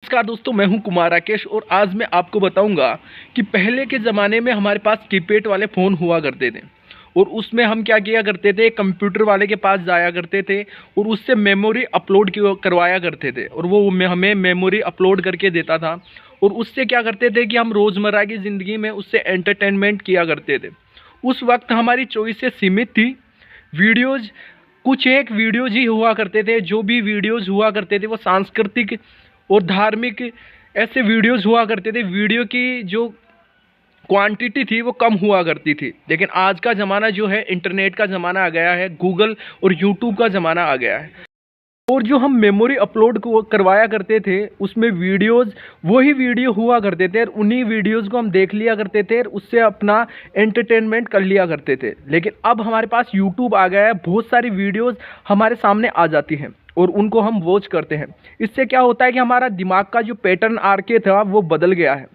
नमस्कार दोस्तों, मैं हूं कुमार राकेश और आज मैं आपको बताऊंगा कि पहले के ज़माने में हमारे पास कीपैड वाले फ़ोन हुआ करते थे और उसमें हम क्या किया करते थे, कंप्यूटर वाले के पास जाया करते थे और उससे मेमोरी अपलोड करवाया करते थे और वो हमें मेमोरी अपलोड करके देता था। और उससे क्या करते थे कि हम रोज़मर्रा की ज़िंदगी में उससे एंटरटेनमेंट किया करते थे। उस वक्त हमारी चॉइसेस सीमित थी। वीडियोज़ कुछ एक वीडियोज़ ही हुआ करते थे, जो भी वीडियोज़ हुआ करते थे वो सांस्कृतिक और धार्मिक ऐसे वीडियोस हुआ करते थे। वीडियो की जो क्वांटिटी थी वो कम हुआ करती थी। लेकिन आज का ज़माना जो है, इंटरनेट का ज़माना आ गया है, गूगल और यूट्यूब का ज़माना आ गया है। और जो हम मेमोरी अपलोड करवाया करते थे उसमें वीडियोस वही वीडियो हुआ करते थे और उन्हीं वीडियोस को हम देख लिया करते थे और उससे अपना एंटरटेनमेंट कर लिया करते थे। लेकिन अब हमारे पास यूट्यूब आ गया है, बहुत सारी वीडियोस हमारे सामने आ जाती हैं और उनको हम वॉच करते हैं। इससे क्या होता है कि हमारा दिमाग का जो पैटर्न आरके था वो बदल गया है।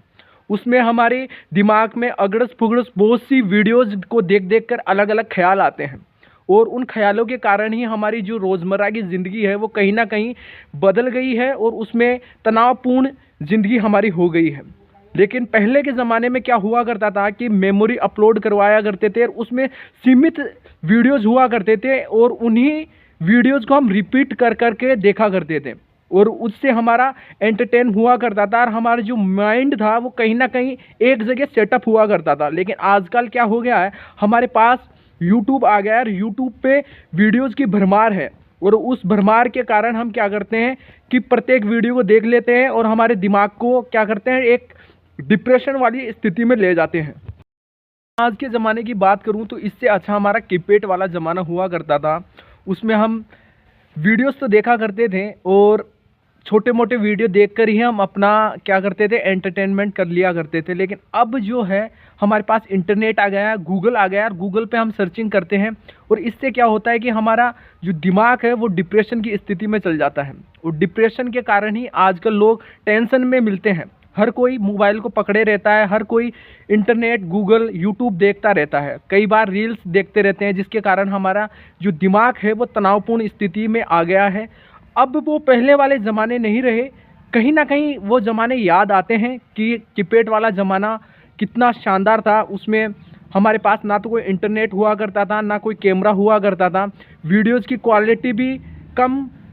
उसमें हमारे दिमाग में अगड़स पुगड़स बहुत सी वीडियोज़ को देख देख कर अलग अलग ख्याल आते हैं और उन ख्यालों के कारण ही हमारी जो रोज़मर्रा की ज़िंदगी है वो कहीं ना कहीं बदल गई है और उसमें तनावपूर्ण ज़िंदगी हमारी हो गई है। लेकिन पहले के ज़माने में क्या हुआ करता था कि मेमोरी अपलोड करवाया करते थे और उसमें सीमित वीडियोज़ हुआ करते थे और उन्हीं वीडियोज़ को हम रिपीट कर कर के देखा करते थे और उससे हमारा एंटरटेन हुआ करता था और हमारा जो माइंड था वो कहीं ना कहीं एक जगह सेटअप हुआ करता था। लेकिन आजकल क्या हो गया है, हमारे पास यूट्यूब आ गया है और यूट्यूब पे वीडियोज़ की भरमार है और उस भरमार के कारण हम क्या करते हैं कि प्रत्येक वीडियो को देख लेते हैं और हमारे दिमाग को क्या करते हैं, एक डिप्रेशन वाली स्थिति में ले जाते हैं। आज के ज़माने की बात करूं तो इससे अच्छा हमारा कीपैड वाला ज़माना हुआ करता था। उसमें हम वीडियोस तो देखा करते थे और छोटे मोटे वीडियो देखकर ही हम अपना क्या करते थे, एंटरटेनमेंट कर लिया करते थे। लेकिन अब जो है हमारे पास इंटरनेट आ गया है, गूगल आ गया है और गूगल पे हम सर्चिंग करते हैं और इससे क्या होता है कि हमारा जो दिमाग है वो डिप्रेशन की स्थिति में चल जाता है और डिप्रेशन के कारण ही आजकल लोग टेंशन में मिलते हैं। हर कोई मोबाइल को पकड़े रहता है, हर कोई इंटरनेट, गूगल, यूट्यूब देखता रहता है, कई बार रील्स देखते रहते हैं, जिसके कारण हमारा जो दिमाग है वो तनावपूर्ण स्थिति में आ गया है। अब वो पहले वाले ज़माने नहीं रहे, कहीं ना कहीं वो ज़माने याद आते हैं कि कीपैड वाला ज़माना कितना शानदार था। उसमें हमारे पास ना तो कोई इंटरनेट हुआ करता था, ना कोई कैमरा हुआ करता था, वीडियोज़ की क्वालिटी भी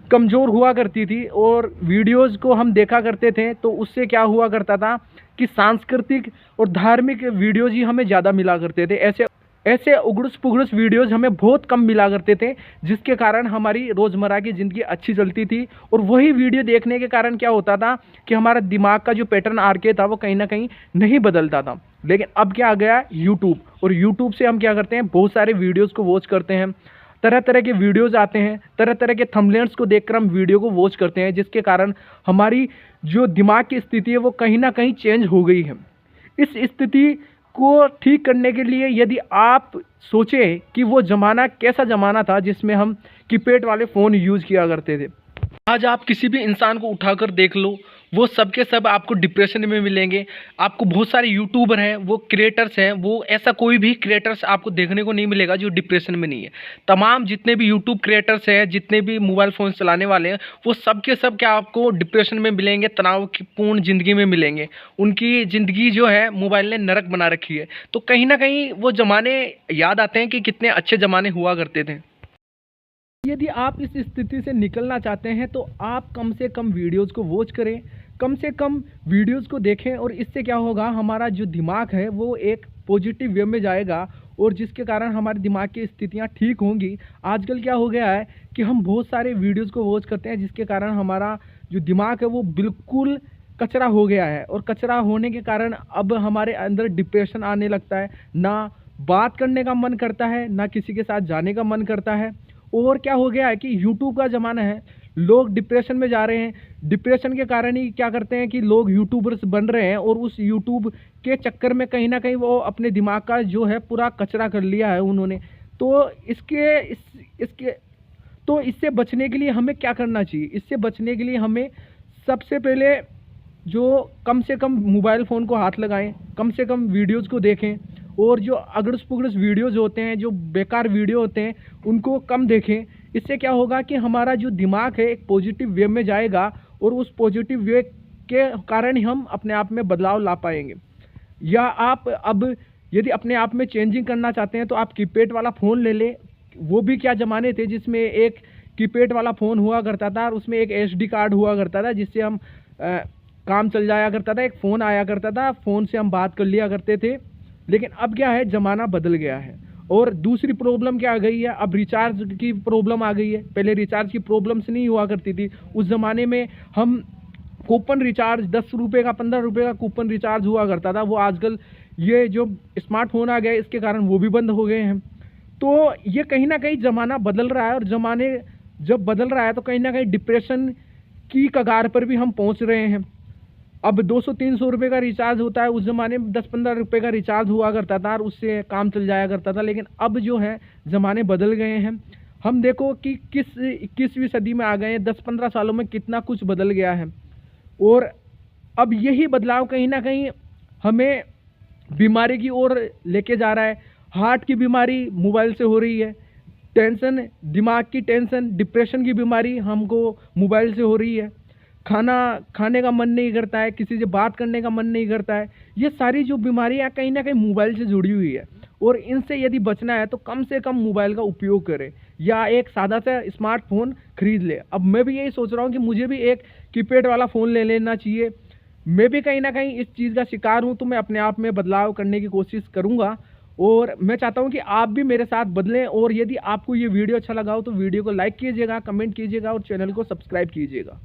कमज़ोर हुआ करती थी और वीडियोज़ को हम देखा करते थे तो उससे क्या हुआ करता था कि सांस्कृतिक और धार्मिक वीडियोज़ ही हमें ज़्यादा मिला करते थे। ऐसे ऐसे उगड़ुस पुगड़ुस वीडियोज़ हमें बहुत कम मिला करते थे, जिसके कारण हमारी रोज़मर्रा की ज़िंदगी अच्छी चलती थी। और वही वीडियो देखने के कारण क्या होता था कि हमारा दिमाग का जो पैटर्न आरके था वो कहीं ना कहीं नहीं बदलता था। लेकिन अब क्या आ गया, यूट्यूब, और यूट्यूब से हम क्या करते हैं, बहुत सारे वीडियोज़ को वॉच करते हैं, तरह तरह के वीडियोज़ आते हैं, तरह तरह के थंबनेल्स को देखकर हम वीडियो को वॉच करते हैं, जिसके कारण हमारी जो दिमाग की स्थिति है वो कहीं ना कहीं चेंज हो गई है। इस स्थिति को ठीक करने के लिए यदि आप सोचें कि वो ज़माना कैसा ज़माना था जिसमें हम कीपैड वाले फ़ोन यूज़ किया करते थे, आज आप किसी भी इंसान को उठाकर देख लो, वो सब के सब आपको डिप्रेशन में मिलेंगे। आपको बहुत सारे यूट्यूबर हैं, वो क्रिएटर्स हैं, वो ऐसा कोई भी क्रिएटर्स आपको देखने को नहीं मिलेगा जो डिप्रेशन में नहीं है। तमाम जितने भी यूट्यूब क्रिएटर्स हैं, जितने भी मोबाइल फ़ोन चलाने वाले हैं, वो सब के सब क्या आपको डिप्रेशन में मिलेंगे, तनावपूर्ण ज़िंदगी में मिलेंगे। उनकी ज़िंदगी जो है मोबाइल ने नरक बना रखी है। तो कहीं ना कहीं वो ज़माने याद आते हैं कि कितने अच्छे ज़माने हुआ करते थे। यदि आप इस स्थिति से निकलना चाहते हैं तो आप कम से कम वीडियोज़ को वॉच करें, कम से कम वीडियोज़ को देखें और इससे क्या होगा, हमारा जो दिमाग है वो एक पॉजिटिव वे में जाएगा और जिसके कारण हमारे दिमाग की स्थितियां ठीक होंगी। आजकल क्या हो गया है कि हम बहुत सारे वीडियोज़ को वॉच करते हैं, जिसके कारण हमारा जो दिमाग है वो बिल्कुल कचरा हो गया है और कचरा होने के कारण अब हमारे अंदर डिप्रेशन आने लगता है, ना बात करने का मन करता है, ना किसी के साथ जाने का मन करता है। और क्या हो गया है कि यूट्यूब का ज़माना है, लोग डिप्रेशन में जा रहे हैं। डिप्रेशन के कारण ही क्या करते हैं कि लोग यूट्यूबर्स बन रहे हैं और उस यूट्यूब के चक्कर में कहीं ना कहीं वो अपने दिमाग का जो है पूरा कचरा कर लिया है उन्होंने। तो इसके तो इससे बचने के लिए हमें क्या करना चाहिए? इससे बचने के लिए हमें सबसे पहले जो कम से कम मोबाइल फ़ोन को हाथ लगाएं, कम से कम वीडियोज़ को देखें और जो अगड़स पुगड़स वीडियोज़ होते हैं, जो बेकार वीडियो होते हैं, उनको कम देखें। इससे क्या होगा कि हमारा जो दिमाग है एक पॉजिटिव वे में जाएगा और उस पॉजिटिव वे के कारण ही हम अपने आप में बदलाव ला पाएंगे। या आप अब यदि अपने आप में चेंजिंग करना चाहते हैं तो आप कीपैड वाला फ़ोन ले लें। वो भी क्या ज़माने थे जिसमें एक कीपैड वाला फ़ोन हुआ करता था और उसमें एक एसडी कार्ड हुआ करता था जिससे हम काम चल जाया करता था। एक फ़ोन आया करता था, फ़ोन से हम बात कर लिया करते थे। लेकिन अब क्या है, ज़माना बदल गया है। और दूसरी प्रॉब्लम क्या आ गई है, अब रिचार्ज की प्रॉब्लम आ गई है। पहले रिचार्ज की प्रॉब्लम्स नहीं हुआ करती थी। उस ज़माने में हम कूपन रिचार्ज 10 रुपये का 15 रुपये का कूपन रिचार्ज हुआ करता था। वो आजकल ये जो स्मार्टफोन आ गया है इसके कारण वो भी बंद हो गए हैं। तो ये कहीं ना कहीं ज़माना बदल रहा है, और ज़माने जब बदल रहा है तो कहीं ना कहीं डिप्रेशन की कगार पर भी हम पहुंच रहे हैं। अब 200-300 रुपये का रिचार्ज होता है, उस ज़माने में 10-15 रुपये का रिचार्ज हुआ करता था और उससे काम चल जाया करता था। लेकिन अब जो है ज़माने बदल गए हैं। हम देखो कि किस 21वीं सदी में आ गए हैं, 10-15 सालों में कितना कुछ बदल गया है। और अब यही बदलाव कहीं ना कहीं हमें बीमारी की ओर लेके जा रहा है। हार्ट की बीमारी मोबाइल से हो रही है, टेंशन, दिमाग की टेंशन, डिप्रेशन की बीमारी हमको मोबाइल से हो रही है, खाना खाने का मन नहीं करता है, किसी से बात करने का मन नहीं करता है। ये सारी जो बीमारियां कहीं ना कहीं मोबाइल से जुड़ी हुई है, और इनसे यदि बचना है तो कम से कम मोबाइल का उपयोग करें या एक सादा सा स्मार्टफोन खरीद ले। अब मैं भी यही सोच रहा हूँ कि मुझे भी एक कीपैड वाला फ़ोन ले लेना चाहिए। मैं भी कहीं ना कहीं इस चीज़ का शिकार हूँ, तो मैं अपने आप में बदलाव करने की कोशिश करूँगा। और मैं चाहता हूँ कि आप भी मेरे साथ बदलें। और यदि आपको ये वीडियो अच्छा लगा हो तो वीडियो को लाइक कीजिएगा, कमेंट कीजिएगा और चैनल को सब्सक्राइब कीजिएगा।